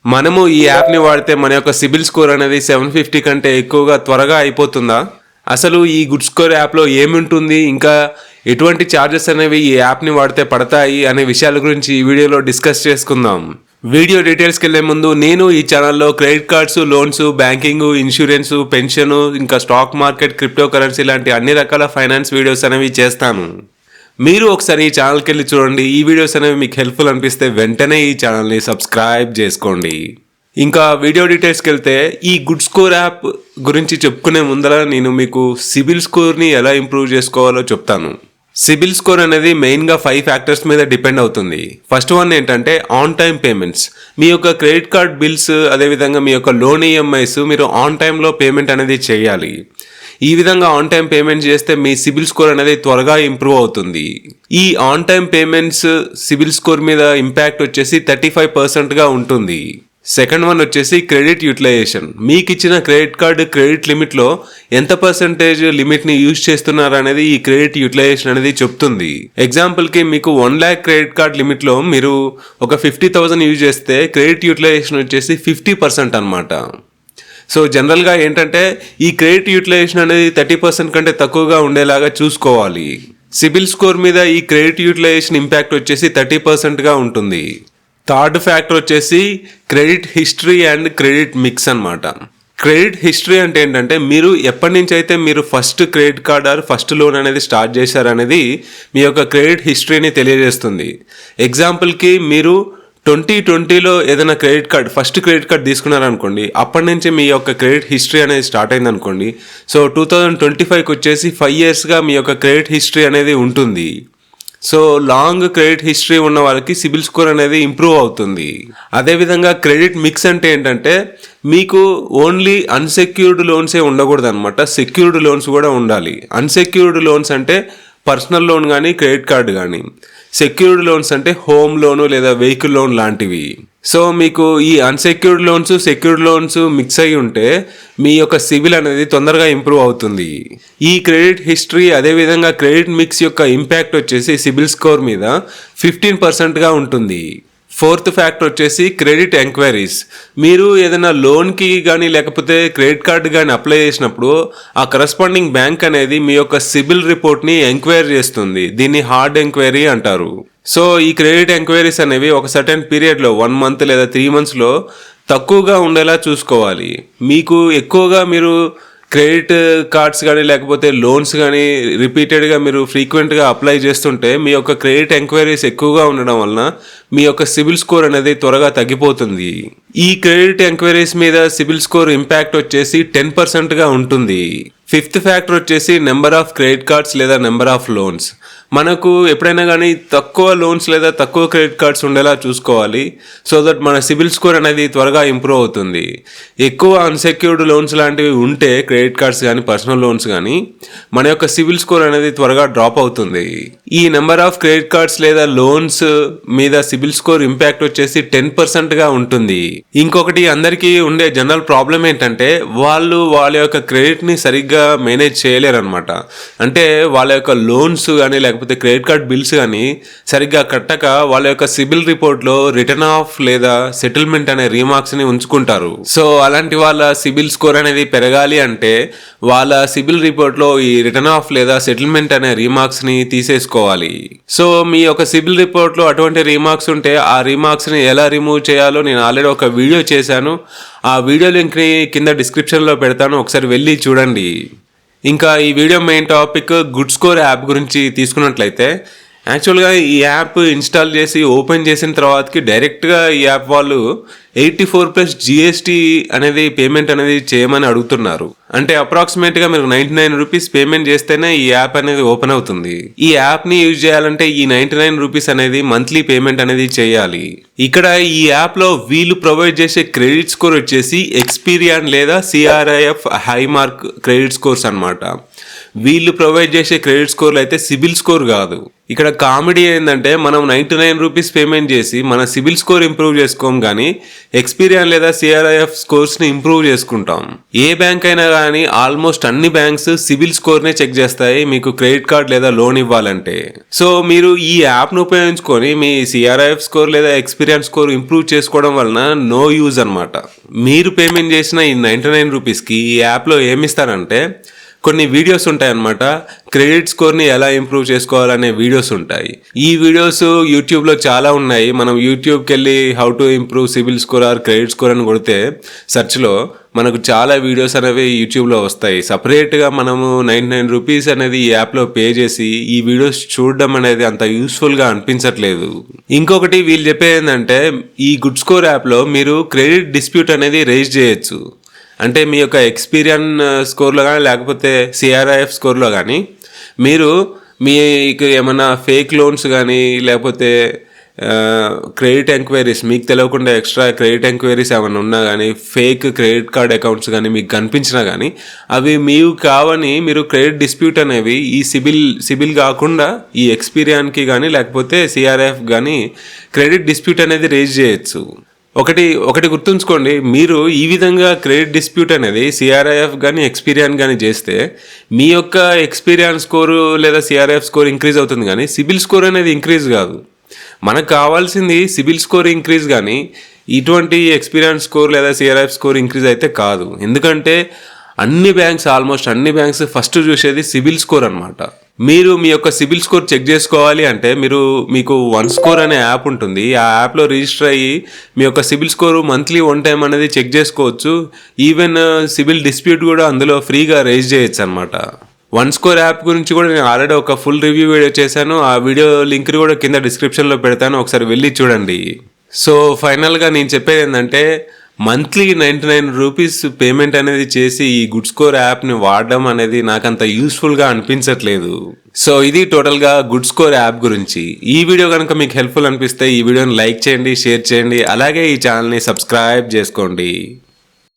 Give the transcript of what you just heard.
మనము ఈ యాప్ని వాడితే మన యొక్క సిబిల్ స్కోర్ అనేది 750 కంటే ఎక్కువగా త్వరగా అయిపోతుందా? అసలు ఈ గుడ్ స్కోర్ యాప్లో ఏముంటుంది, ఇంకా ఎటువంటి ఛార్జెస్ అనేవి ఈ యాప్ని వాడితే పడతాయి అనే విషయాల గురించి ఈ వీడియోలో డిస్కస్ చేసుకుందాం. వీడియో డీటెయిల్స్కి వెళ్ళే ముందు నేను ఈ ఛానల్లో credit cards, loans, banking, insurance, pension, ఇంకా స్టాక్ మార్కెట్, క్రిప్టో కరెన్సీ లాంటి అన్ని రకాల ఫైనాన్స్ వీడియోస్ అనేవి చేస్తాను. మీరు ఒకసారి ఈ ఛానల్కి వెళ్ళి చూడండి. ఈ వీడియోస్ అనేవి మీకు హెల్ప్ఫుల్ అనిపిస్తే వెంటనే ఈ ఛానల్ని సబ్స్క్రైబ్ చేసుకోండి. ఇంకా వీడియో డీటెయిల్స్కి వెళ్తే ఈ గుడ్ స్కోర్ యాప్ గురించి చెప్పుకునే ముందర నేను మీకు సిబిల్ స్కోర్ని ఎలా ఇంప్రూవ్ చేసుకోవాలో చెప్తాను. సిబిల్ స్కోర్ అనేది మెయిన్గా 5 ఫ్యాక్టర్స్ మీద డిపెండ్ అవుతుంది. ఫస్ట్ వన్ ఏంటంటే ఆన్ టైమ్ పేమెంట్స్. మీ యొక్క క్రెడిట్ కార్డ్ బిల్స్, అదేవిధంగా మీ యొక్క లోన్ ఈఎంఐస్ మీరు ఆన్ టైంలో పేమెంట్ అనేది చేయాలి. ఈ విధంగా ఆన్ టైం పేమెంట్ చేస్తే మీ సిబిల్ స్కోర్ అనేది త్వరగా ఇంప్రూవ్ అవుతుంది. ఈ on time payments CIBIL score మీద ఇంపాక్ట్ వచ్చేసి 35%గా ఉంటుంది. సెకండ్ వన్ వచ్చేసి క్రెడిట్ యూటిలైజేషన్. మీకు ఇచ్చిన క్రెడిట్ కార్డు క్రెడిట్ లిమిట్లో ఎంత పర్సెంటేజ్ లిమిట్ని యూజ్ చేస్తున్నారు అనేది ఈ క్రెడిట్ యూటిలైజేషన్ అనేది చెప్తుంది. ఎగ్జాంపుల్కి మీకు 1 lakh క్రెడిట్ కార్డ్ లిమిట్లో మీరు ఒక 50,000 యూజ్ చేస్తే క్రెడిట్ యూటిలైజేషన్ వచ్చేసి 50% అనమాట. సో జనరల్గా ఏంటంటే ఈ క్రెడిట్ యూటిలైజేషన్ అనేది 30% కంటే తక్కువగా ఉండేలాగా చూసుకోవాలి. సిబిల్ స్కోర్ మీద ఈ క్రెడిట్ యూటిలైజేషన్ ఇంపాక్ట్ వచ్చేసి 30%గా ఉంటుంది. థర్డ్ ఫ్యాక్టర్ వచ్చేసి credit history and credit mix అనమాట. క్రెడిట్ హిస్టరీ అంటే ఏంటంటే మీరు ఎప్పటి నుంచి అయితే మీరు first credit card or first loan అనేది స్టార్ట్ చేశారనేది మీ యొక్క క్రెడిట్ హిస్టరీని తెలియజేస్తుంది. ఎగ్జాంపుల్కి మీరు 2020లో ఏదైనా ఫస్ట్ క్రెడిట్ కార్డ్ తీసుకున్నారనుకోండి, అప్పటి నుంచి మీ యొక్క క్రెడిట్ హిస్టరీ అనేది స్టార్ట్ అయింది అనుకోండి. సో 2025కి వచ్చేసి 5 yearsగా మీ యొక్క క్రెడిట్ హిస్టరీ అనేది ఉంటుంది. సో లాంగ్ క్రెడిట్ హిస్టరీ ఉన్న వాళ్ళకి సిబిల్ స్కోర్ అనేది ఇంప్రూవ్ అవుతుంది. అదేవిధంగా క్రెడిట్ మిక్స్ అంటే ఏంటంటే మీకు ఓన్లీ అన్సెక్యూర్డ్ లోన్సే ఉండకూడదు అనమాట, సెక్యూర్డ్ లోన్స్ కూడా ఉండాలి. అన్సెక్యూర్డ్ లోన్స్ అంటే పర్సనల్ లోన్ కానీ క్రెడిట్ కార్డు కానీ, సెక్యూర్డ్ లోన్స్ అంటే హోమ్ లోను లేదా వెహికల్ లోన్ లాంటివి. సో మీకు ఈ unsecured loans, secured loans mix అయి ఉంటే మీ యొక్క సిబిల్ అనేది తొందరగా ఇంప్రూవ్ అవుతుంది. ఈ క్రెడిట్ హిస్టరీ అదేవిధంగా క్రెడిట్ మిక్స్ యొక్క ఇంపాక్ట్ వచ్చేసి సిబిల్ స్కోర్ మీద 15%గా ఉంటుంది. ఫోర్త్ ఫ్యాక్టర్ వచ్చేసి క్రెడిట్ ఎంక్వైరీస్. మీరు ఏదైనా లోన్కి కానీ లేకపోతే క్రెడిట్ కార్డు కానీ అప్లై చేసినప్పుడు ఆ కరస్పాండింగ్ బ్యాంక్ అనేది మీ యొక్క సిబిల్ రిపోర్ట్ని ఎంక్వైరీ చేస్తుంది. దీన్ని హార్డ్ ఎంక్వైరీ అంటారు. సో ఈ క్రెడిట్ ఎంక్వైరీస్ అనేవి ఒక సర్టెన్ పీరియడ్లో 1 month లేదా 3 monthsలో తక్కువగా ఉండేలా చూసుకోవాలి. మీకు ఎక్కువగా మీరు క్రెడిట్ కార్డ్స్ కానీ లేకపోతే లోన్స్ కానీ రిపీటెడ్గా మీరు ఫ్రీక్వెంట్గా అప్లై చేస్తుంటే మీ యొక్క క్రెడిట్ ఎంక్వైరీస్ ఎక్కువగా ఉండడం వలన మీ యొక్క సిబిల్ స్కోర్ అనేది త్వరగా తగ్గిపోతుంది. ఈ క్రెడిట్ ఎంక్వైరీస్ మీద సిబిల్ స్కోర్ ఇంపాక్ట్ వచ్చేసి 10%గా ఉంటుంది. ఫిఫ్త్ ఫ్యాక్టర్ వచ్చేసి నెంబర్ ఆఫ్ క్రెడిట్ కార్డ్స్ లేదా నెంబర్ ఆఫ్ లోన్స్. మనకు ఎప్పుడైనా కానీ తక్కువ లోన్స్ లేదా తక్కువ క్రెడిట్ కార్డ్స్ ఉండేలా చూసుకోవాలి. సో దట్ మన సిబిల్ స్కోర్ అనేది త్వరగా ఇంప్రూవ్ అవుతుంది. ఎక్కువ అన్సెక్యూర్డ్ లోన్స్ లాంటివి ఉంటే క్రెడిట్ కార్డ్స్ కానీ పర్సనల్ లోన్స్ కానీ మన యొక్క సిబిల్ స్కోర్ అనేది త్వరగా డ్రాప్ అవుతుంది. ఈ నెంబర్ ఆఫ్ క్రెడిట్ కార్డ్స్ లేదా లోన్స్ మీద సిబిల్ స్కోర్ ఇంపాక్ట్ వచ్చేసి 10%గా ఉంటుంది. ఇంకొకటి అందరికీ ఉండే జనరల్ ప్రాబ్లం ఏంటంటే వాళ్ళ యొక్క క్రెడిట్ని సరిగ్గా మేనేజ్ చేయలేరు అనమాట. అంటే వాళ్ళ యొక్క లోన్స్ కానీ లేకపోతే క్రెడిట్ కార్డ్ బిల్స్ కానీ సరిగ్గా కట్టక వాళ్ళ యొక్క సిబిల్ రిపోర్ట్లో రిటర్న్ ఆఫ్ లేదా సెటిల్మెంట్ అనే రీమార్క్స్ని ఉంచుకుంటారు. సో అలాంటి వాళ్ళ సిబిల్ స్కోర్ అనేది పెరగాలి అంటే వాళ్ళ సిబిల్ రిపోర్ట్లో ఈ రిటర్న్ ఆఫ్ లేదా సెటిల్మెంట్ అనే రీమార్క్స్ని తీసేసుకోవాలి. సో మీ యొక్క సిబిల్ రిపోర్ట్లో అటువంటి రీమార్క్స్ ఉంటే ఆ రీమార్క్స్ని ఎలా రిమూవ్ చేయాలో నేను ఆల్రెడీ ఒక వీడియో చేశాను. ఆ వీడియో లింక్ని కింద డిస్క్రిప్షన్లో పెడతాను, ఒకసారి వెళ్ళి చూడండి. ఇంకా ఈ video main topic good score app గురించి తీసుకున్నట్లయితే యాక్చువల్గా ఈ యాప్ ఇన్స్టాల్ చేసి ఓపెన్ చేసిన తర్వాతకి డైరెక్ట్గా ఈ యాప్ వాళ్ళు 84+ GST అనేది పేమెంట్ అనేది చేయమని అడుగుతున్నారు. అంటే అప్రాక్సిమేట్గా మీరు 99 రూపీస్ పేమెంట్ చేస్తేనే ఈ యాప్ అనేది ఓపెన్ అవుతుంది. ఈ యాప్ని యూజ్ చేయాలంటే ఈ 99 రూపీస్ అనేది మంత్లీ పేమెంట్ అనేది చేయాలి. ఇక్కడ ఈ యాప్లో వీళ్ళు ప్రొవైడ్ చేసే క్రెడిట్ స్కోర్ వచ్చేసి ఎక్స్పీరియన్ లేదా CRIF high mark credit scores అనమాట. వీళ్ళు ప్రొవైడ్ చేసే క్రెడిట్ స్కోర్లు అయితే సిబిల్ స్కోర్ కాదు. ఇక్కడ కామెడీ ఏంటంటే మనం 99 రూపీస్ పేమెంట్ చేసి మన సిబిల్ స్కోర్ ఇంప్రూవ్ చేసుకోం కానీ ఎక్స్పీరియన్ లేదా సిఆర్ఐఎఫ్ స్కోర్స్ని ఇంప్రూవ్ చేసుకుంటాం. ఏ బ్యాంక్ అయినా కానీ ఆల్మోస్ట్ అన్ని బ్యాంక్స్ సిబిల్ స్కోర్నే చెక్ చేస్తాయి మీకు క్రెడిట్ కార్డ్ లేదా లోన్ ఇవ్వాలంటే. సో మీరు ఈ యాప్ను ఉపయోగించుకొని మీ సిఆర్ఐఎఫ్ స్కోర్ లేదా ఎక్స్పీరియన్స్ స్కోర్ ఇంప్రూవ్ చేసుకోవడం వలన నో యూజ్ అనమాట. మీరు పేమెంట్ చేసిన ఈ 99 రూపీస్కి ఈ యాప్లో ఏమిస్తారంటే కొన్ని వీడియోస్ ఉంటాయి అన్నమాట. క్రెడిట్ స్కోర్ని ఎలా ఇంప్రూవ్ చేసుకోవాలనే వీడియోస్ ఉంటాయి. ఈ వీడియోస్ యూట్యూబ్లో చాలా ఉన్నాయి. మనం యూట్యూబ్కి వెళ్ళి how to improve CIBIL score or credit score అని కొడితే సెర్చ్లో మనకు చాలా వీడియోస్ అనేవి యూట్యూబ్లో వస్తాయి. సపరేట్గా మనము 99 రూపీస్ అనేది ఈ యాప్లో పే చేసి ఈ వీడియోస్ చూడడం అనేది అంత యూస్ఫుల్గా అనిపించట్లేదు. ఇంకొకటి వీళ్ళు చెప్పేది ఏంటంటే ఈ గుడ్ స్కోర్ యాప్లో మీరు క్రెడిట్ డిస్ప్యూట్ అనేది రేజ్ చేయొచ్చు. అంటే మీ యొక్క ఎక్స్పీరియన్ స్కోర్లో కానీ లేకపోతే సిఆర్ఐఎఫ్ స్కోర్లో కానీ మీరు మీకు ఏమైనా ఫేక్ లోన్స్ కానీ లేకపోతే క్రెడిట్ ఎంక్వైరీస్ మీకు తెలియకుండా ఎక్స్ట్రా క్రెడిట్ ఎంక్వైరీస్ ఏమైనా ఉన్నా కానీ ఫేక్ క్రెడిట్ కార్డ్ అకౌంట్స్ కానీ మీకు కనిపించినా కానీ అవి మీకు కావని మీరు క్రెడిట్ డిస్ప్యూట్ అనేవి ఈ సిబిల్ కాకుండా ఈ ఎక్స్పీరియన్కి కానీ లేకపోతే సిఆర్ఐఎఫ్ కానీ క్రెడిట్ డిస్ప్యూట్ అనేది రేజ్ చేయొచ్చు. ఒకటి గుర్తుంచుకోండి, మీరు ఈ విధంగా క్రెడిట్ డిస్ప్యూట్ అనేది సిఆర్ఐఎఫ్ కానీ ఎక్స్పీరియన్ కానీ చేస్తే మీ యొక్క ఎక్స్పీరియన్ స్కోరు లేదా సిఆర్ఐఎఫ్ స్కోర్ ఇంక్రీజ్ అవుతుంది కానీ సిబిల్ స్కోర్ అనేది ఇంక్రీజ్ కాదు. మనకు కావాల్సింది సిబిల్ స్కోర్ ఇంక్రీజ్ కానీ ఇటువంటి ఎక్స్పీరియన్స్ స్కోర్ లేదా సిఆర్ఐఎఫ్ స్కోర్ ఇంక్రీజ్ అయితే కాదు. ఎందుకంటే ఆల్మోస్ట్ అన్ని బ్యాంక్స్ ఫస్ట్ చూసేది సిబిల్ స్కోర్ అనమాట. మీరు మీ యొక్క సిబిల్ స్కోర్ చెక్ చేసుకోవాలి అంటే మీకు వన్ స్కోర్ అనే యాప్ ఉంటుంది. ఆ యాప్లో రిజిస్టర్ అయ్యి మీ యొక్క సిబిల్ స్కోర్ మంత్లీ 1 టైం అనేది చెక్ చేసుకోవచ్చు. ఈవెన్ సిబిల్ డిస్ప్యూట్ కూడా అందులో ఫ్రీగా రేజ్ చేయొచ్చు అనమాట. వన్ స్కోర్ యాప్ గురించి కూడా నేను ఆల్రెడీ ఒక ఫుల్ రివ్యూ వీడియో చేశాను. ఆ వీడియో లింక్ కూడా కింద డిస్క్రిప్షన్లో పెడతాను, ఒకసారి వెళ్ళి చూడండి. సో ఫైనల్గా నేను చెప్పేది ఏంటంటే మంత్లీ 99 రూపీస్ పేమెంట్ అనేది చేసి ఈ గుడ్ స్కోర్ యాప్ని వాడడం అనేది నాకంత యూస్ఫుల్గా అనిపించట్లేదు. సో ఇది టోటల్గా గుడ్ స్కోర్ యాప్ గురించి. ఈ వీడియో కనుక మీకు హెల్ప్ఫుల్ అనిపిస్తే ఈ వీడియోని లైక్ చేయండి, షేర్ చేయండి, అలాగే ఈ ఛానల్ని సబ్స్క్రైబ్ చేసుకోండి.